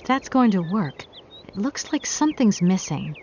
that's going to work. It looks like something's missing.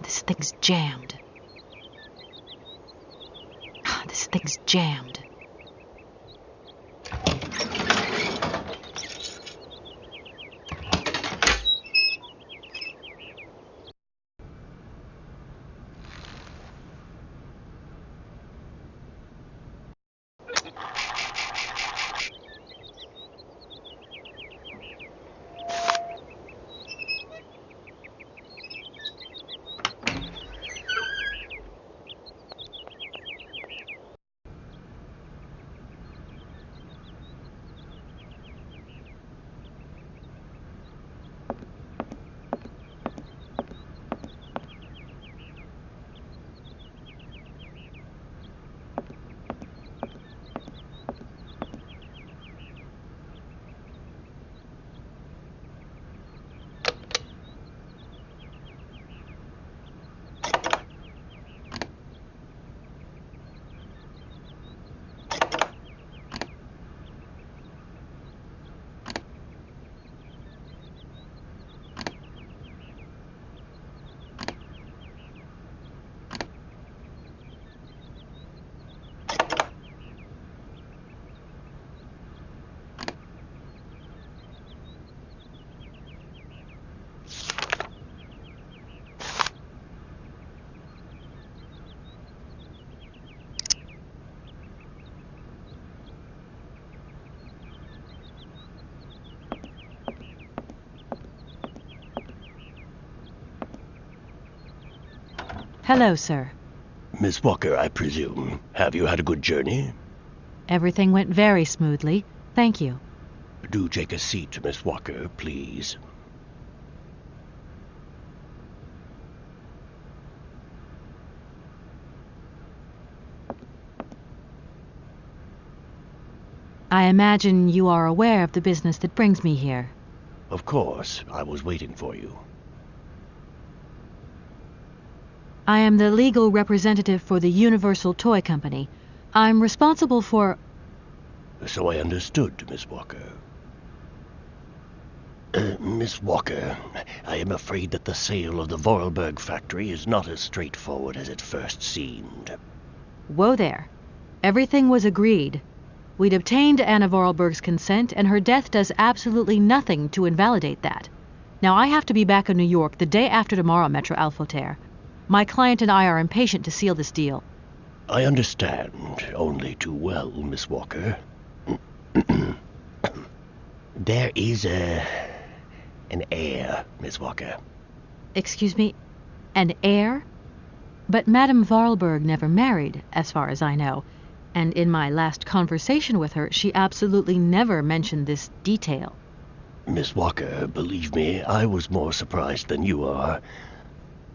This thing's jammed. This thing's jammed. Hello, sir. Miss Walker, I presume. Have you had a good journey? Everything went very smoothly. Thank you. Do take a seat, Miss Walker, please. I imagine you are aware of the business that brings me here. Of course. I was waiting for you. I am the legal representative for the Universal Toy Company. I'm responsible for... So I understood, Miss Walker. Miss Walker, I am afraid that the sale of the Vorarlberg factory is not as straightforward as it first seemed. Whoa there. Everything was agreed. We'd obtained Anna Vorarlberg's consent, and her death does absolutely nothing to invalidate that. Now I have to be back in New York the day after tomorrow, Maître Alfotaire. My client and I are impatient to seal this deal. I understand, only too well, Miss Walker. There is an heir, Miss Walker. Excuse me, an heir? But Madame Vorarlberg never married, as far as I know, and in my last conversation with her, she absolutely never mentioned this detail. Miss Walker, believe me, I was more surprised than you are.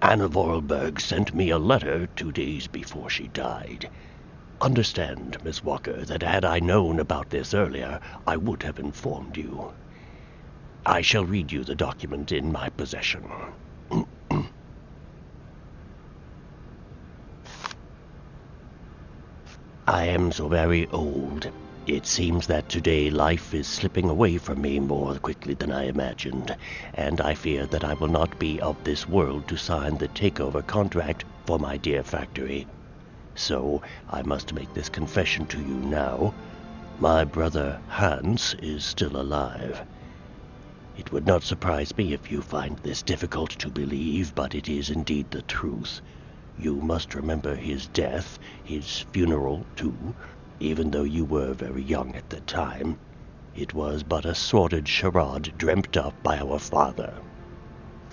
Anna Vorarlberg sent me a letter 2 days before she died. Understand, Miss Walker, that had I known about this earlier, I would have informed you. I shall read you the document in my possession. I am so very old. It seems that today life is slipping away from me more quickly than I imagined, and I fear that I will not be of this world to sign the takeover contract for my dear factory. So I must make this confession to you now. My brother Hans is still alive. It would not surprise me if you find this difficult to believe, but it is indeed the truth. You must remember his death, his funeral, too, even though you were very young at the time. It was but a sordid charade dreamt up by our father.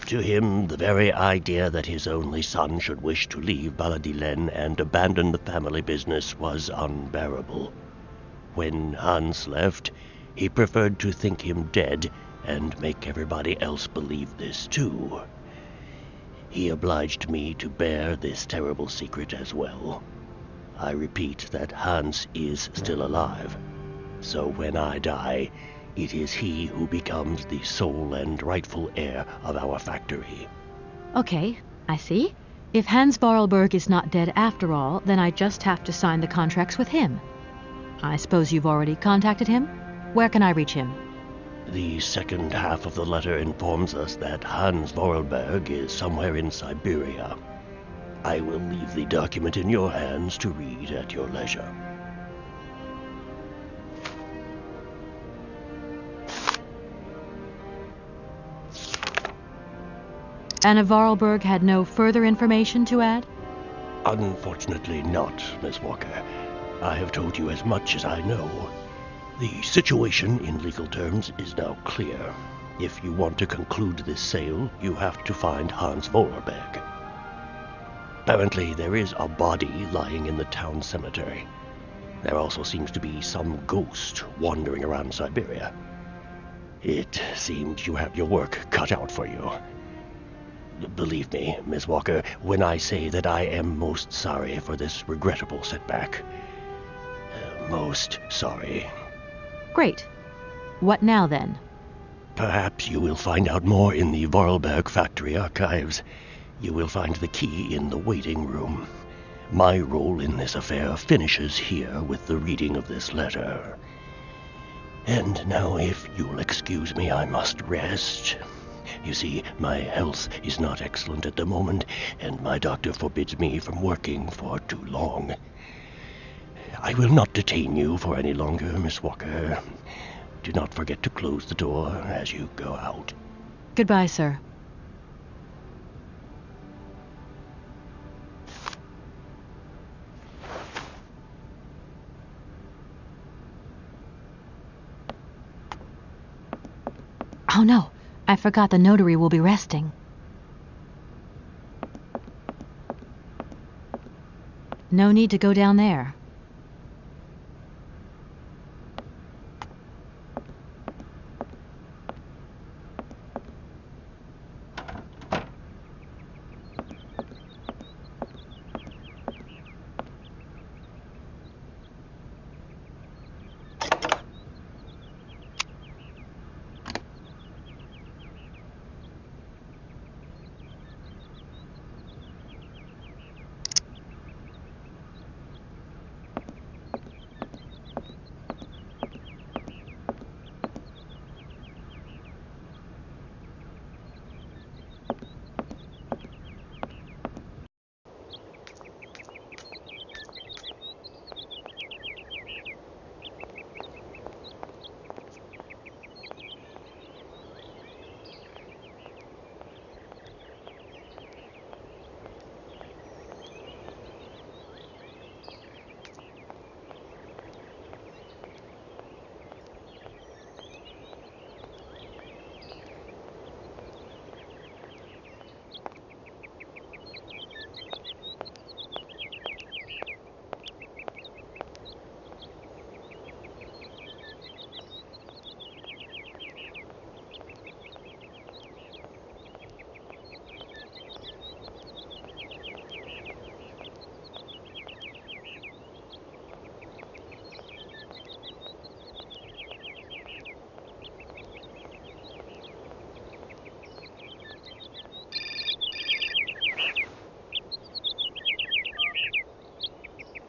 To him, the very idea that his only son should wish to leave Baladelen and abandon the family business was unbearable. When Hans left, he preferred to think him dead and make everybody else believe this too. He obliged me to bear this terrible secret as well. I repeat that Hans is still alive. So when I die, it is he who becomes the sole and rightful heir of our factory. Okay, I see. If Hans Vorarlberg is not dead after all, then I just have to sign the contracts with him. I suppose you've already contacted him? Where can I reach him? The second half of the letter informs us that Hans Vorarlberg is somewhere in Syberia. I will leave the document in your hands to read at your leisure. Anna Vorarlberg had no further information to add? Unfortunately not, Miss Walker. I have told you as much as I know. The situation, in legal terms, is now clear. If you want to conclude this sale, you have to find Hans Vorarlberg. Apparently, there is a body lying in the town cemetery. There also seems to be some ghost wandering around Syberia. It seems you have your work cut out for you. Believe me, Miss Walker, when I say that I am most sorry for this regrettable setback. Most sorry. Great. What now, then? Perhaps you will find out more in the Vorarlberg factory archives. You will find the key in the waiting room. My role in this affair finishes here with the reading of this letter. And now, if you'll excuse me, I must rest. You see, my health is not excellent at the moment, and my doctor forbids me from working for too long. I will not detain you for any longer, Miss Walker. Do not forget to close the door as you go out. Goodbye, sir. Oh no, I forgot the notary will be resting. No need to go down there.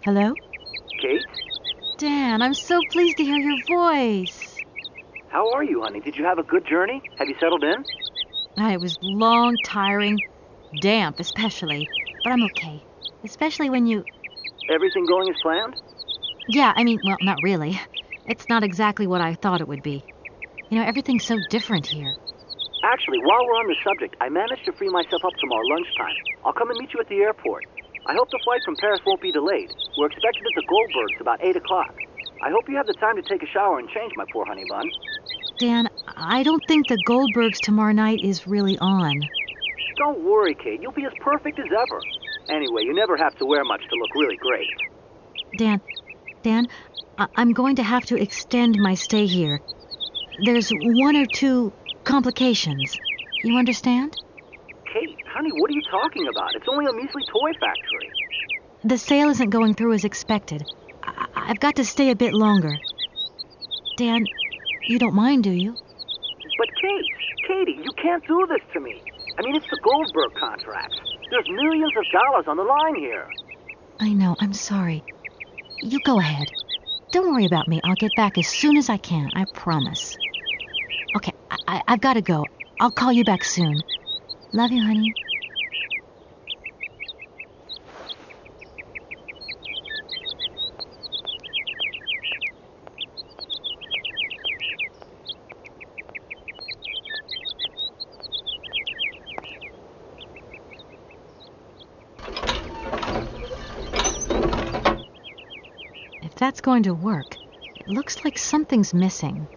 Hello? Kate? Dan, I'm so pleased to hear your voice. How are you, honey? Did you have a good journey? Have you settled in? It was long, tiring, damp especially, but I'm okay. Especially when you... Everything going as planned? Yeah, well, not really. It's not exactly what I thought it would be. Everything's so different here. Actually, while we're on the subject, I managed to free myself up tomorrow lunchtime. I'll come and meet you at the airport. I hope the flight from Paris won't be delayed. We're expected at the Goldbergs about 8 o'clock. I hope you have the time to take a shower and change, my poor honey bun. Dan, I don't think the Goldbergs tomorrow night is really on. Don't worry, Kate. You'll be as perfect as ever. Anyway, you never have to wear much to look really great. Dan, I'm going to have to extend my stay here. There's one or two complications. You understand? Kate, honey, what are you talking about? It's only a measly toy factory. The sale isn't going through as expected. I've got to stay a bit longer. Dan, You don't mind, do you? But Katie, you can't do this to me. I mean, it's the Goldberg contracts. There's millions of dollars on the line here. I know, I'm sorry. You go ahead. Don't worry about me. I'll get back as soon as I can, I promise. Okay, I've got to go. I'll call you back soon. Love you, honey. If that's going to work, it looks like something's missing.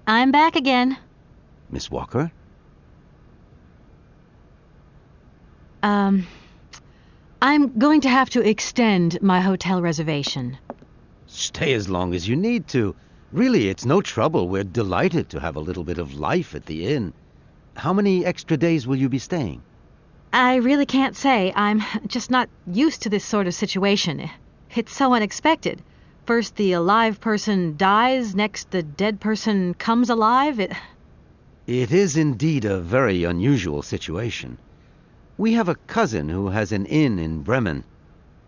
I'm back again. Miss Walker? I'm going to have to extend my hotel reservation. Stay as long as you need to. Really, it's no trouble. We're delighted to have a little bit of life at the inn. How many extra days will you be staying? I really can't say. I'm just not used to this sort of situation. It's so unexpected. First the alive person dies, next the dead person comes alive. It is indeed a very unusual situation. We have a cousin who has an inn in Bremen.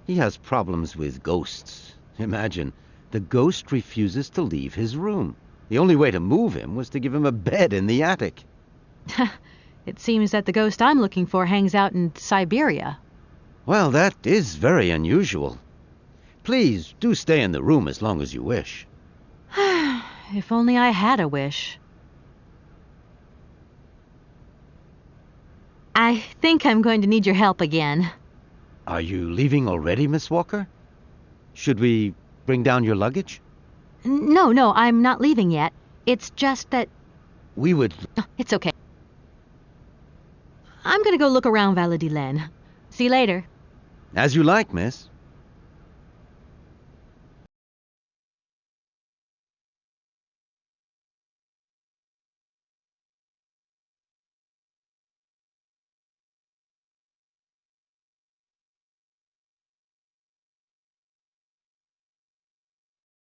He has problems with ghosts. Imagine, the ghost refuses to leave his room. The only way to move him was to give him a bed in the attic. It seems that the ghost I'm looking for hangs out in Syberia. Well, that is very unusual. Please, do stay in the room as long as you wish. If only I had a wish. I think I'm going to need your help again. Are you leaving already, Miss Walker? Should we bring down your luggage? No, I'm not leaving yet. It's just that... We would... It's okay. I'm going to go look around Valladolid. See you later. As you like, miss.